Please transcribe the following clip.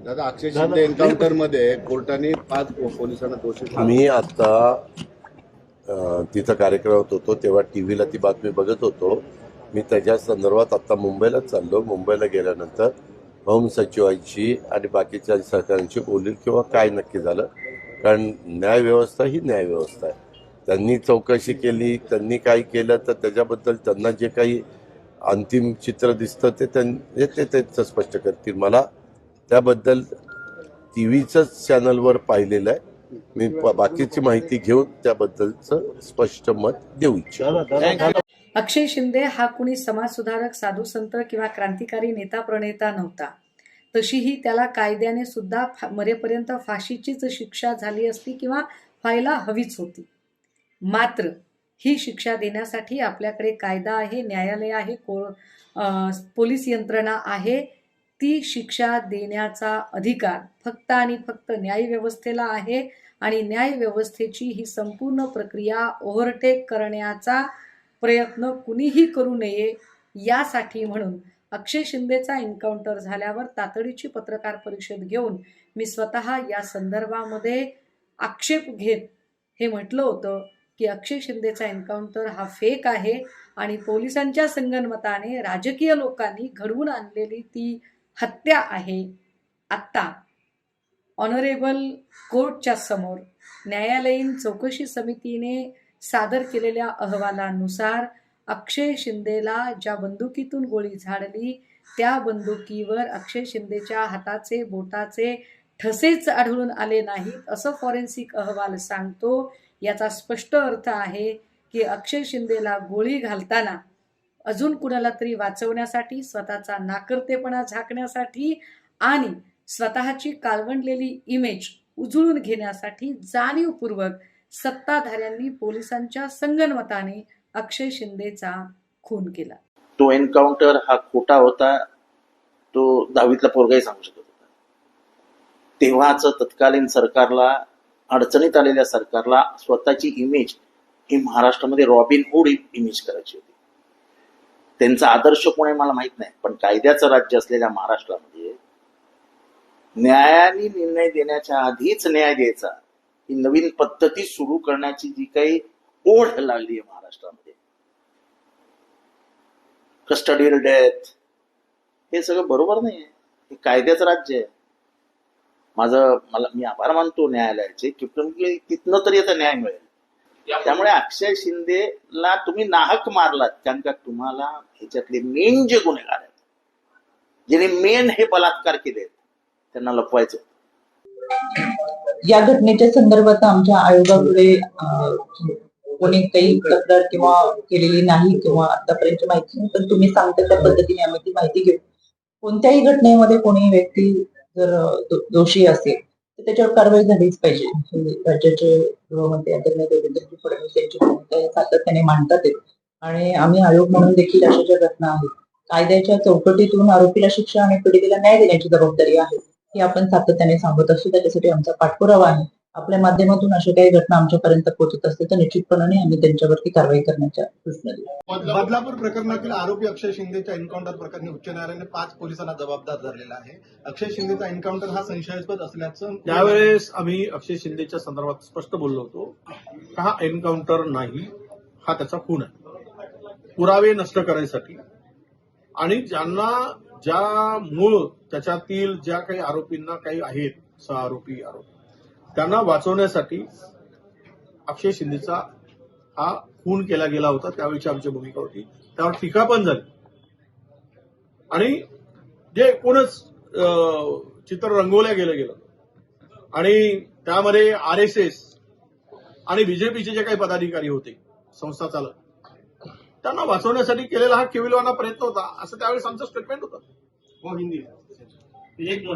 दादा, अक्षय शिंदे एन्काउंटर मध्ये कोर्टाने 5 पोलिसांना दोषी मी आता तिथं कार्यक्रमात होतो तेव्हा टीव्हीला ती बातमी बघत होतो. मी त्याच्या संदर्भात आता मुंबईलाच चाललो. मुंबईला गेल्यानंतर होम सचिवांशी आणि बाकीच्या सरकारांशी बोलील किंवा काय नक्की झालं, कारण न्यायव्यवस्था ही न्यायव्यवस्था आहे. त्यांनी चौकशी केली, त्यांनी काय केलं तर त्याच्याबद्दल त्यांना जे काही अंतिम चित्र दिसतं ते त्यांचं स्पष्ट करतील. मला त्याबद्दल टीव्हीच्याच चॅनलवर पाहिलेलं आहे. मी बाकीची माहिती घेऊन त्याबद्दलचं स्पष्ट मत देऊ इच्छितो. अक्षय शिंदे हा कुणी समाजसुधारक, साधुसंत किंवा क्रांतिकारी नेता प्रणेता नव्हता. तशीही त्याला कायद्याने सुद्धा मरेपर्यंत फाशीचीच शिक्षा झाली असती किंवा व्हायला हवीच होती. मात्र ही शिक्षा देण्यासाठी आपल्याकडे कायदा आहे, न्यायालय आहे, पोलीस यंत्रणा आहे. ती शिक्षा देण्याचा अधिकार फक्त आणि फक्त न्यायव्यवस्थेला आहे आणि न्यायव्यवस्थेची ही संपूर्ण प्रक्रिया ओव्हरटेक करण्याचा प्रयत्न कुणीही करू नये यासाठी म्हणून अक्षय शिंदेचा एन्काउंटर झाल्यावर तातडीची पत्रकार परिषद घेऊन मी स्वतः या संदर्भामध्ये आक्षेप घेत हे म्हटलं होतं की अक्षय शिंदेचा एन्काउंटर हा फेक आहे आणि पोलिसांच्या संगनमताने राजकीय लोकांनी घडवून आणलेली ती हत्या आहे. आत्ता ऑनरेबल कोर्टच्या समोर न्यायालयीन चौकशी समितीने सादर केलेल्या अहवालानुसार अक्षय शिंदेला ज्या बंदुकीतून गोळी झाडली त्या बंदुकीवर अक्षय शिंदेच्या हाताचे बोटाचे ठसेच आढळून आले नाहीत असं फॉरेन्सिक अहवाल सांगतो. याचा स्पष्ट अर्थ आहे की अक्षय शिंदेला गोळी घालताना अजून कुणाला तरी वाचवण्यासाठी, स्वतःचा नाकर्तेपणा झाकण्यासाठी आणि स्वतःची काळवंडलेली इमेज उजळून घेण्यासाठी जाणीवपूर्वक सत्ताधाऱ्यांनी पोलिसांच्या संगनमताने अक्षय शिंदेचा खून केला. तो एन्काउंटर हा खोटा होता, तो 10वीतला पोरगाही सांगू शकत होता. तेव्हाच तत्कालीन सरकारला, अडचणीत आलेल्या सरकारला स्वतःची इमेज ही महाराष्ट्रामध्ये रॉबिन हुड इमेज करायची होती. त्यांचा आदर्श कोण आहे मला माहित नाही, पण कायद्याचं राज्य असलेल्या महाराष्ट्रामध्ये न्यायाने निर्णय देण्याच्या आधीच न्याय द्यायचा ही नवीन पद्धती सुरू करण्याची जी काही ओढ लागली आहे महाराष्ट्रामध्ये, कस्टडियल डेथ, हे सगळं बरोबर नाही आहे. हे कायद्याचं राज्य आहे. मी आभार मानतो न्यायालयाचे की तिथनं तरी आता न्याय मिळेल. त्यामुळे अक्षय शिंदेला तुम्ही नाहक मारलात, कारण का तुम्हाला ह्याच्यातले मेन जे गुन्हेगार आहेत, ज्यांनी मेन हे बलात्कार केले, त्यांना लपवायचं. या घटनेच्या संदर्भात आमच्या आयोगापुढे कोणी काही तक्रार किंवा केलेली नाही किंवा आतापर्यंत माहिती नाही, पण तुम्ही सांगता त्या पद्धतीने आम्ही ती माहिती घेऊ. कोणत्याही घटनेमध्ये कोणी व्यक्ती जर दोषी असेल तर त्याच्यावर कारवाई झालीच पाहिजे. राज्याचे गृहमंत्री आदरणीय देवेंद्रजी फडणवीस यांची भूमिका सातत्याने मांडतात आणि आम्ही आयोग म्हणून देखील अशा ज्या घटना आहेत कायद्याच्या चौकटीतून आरोपीला शिक्षा आणि पीडितेला न्याय देण्याची जबाबदारी आहे ही आपण सातत्याने सांगत असतो. त्याच्यासाठी आमचा पाठपुरावा आहे. आपल्या माध्यमातून अशा काही घटना आमच्यापर्यंत पोहोचत असते तर निश्चितपणे आम्ही त्यांच्यावरती कारवाई करण्याच्या सूचना देऊ. बदलापूर प्रकरणातील आरोपी अक्षय शिंदेच्या एन्काउंटर प्रकरणी उच्च न्यायालयाने 5 पोलिसांना जबाबदार धरलेला आहे. अक्षय शिंदेचा एन्काउंटर हा संशयास्पद असल्याचं त्यावेळेस आम्ही अक्षय शिंदेच्या संदर्भात स्पष्ट बोललो होतो. हा एन्काउंटर नाही, हा त्याचा खून आहे. पुरावे नष्ट करण्यासाठी आणि ज्यांना ज्या मूळ त्याच्यातील ज्या काही आरोपींना काही आहेत, सहआरोपी त्यांना वाचवण्यासाठी अक्षय शिंदेचा हा खून केला गेला होता. त्यावेळीची आमची भूमिका होती. त्यावर टीका पण झाली आणि जे एकूणच चित्र रंगवल्या गेलं आणि त्यामध्ये RSS आणि बीजेपीचे जे काही पदाधिकारी होते, संस्था चालक, त्यांना वाचवण्यासाठी केलेला हा केविलवाना प्रयत्न होता, असं त्यावेळेस आमचं स्टेटमेंट होतं. हिंदी एक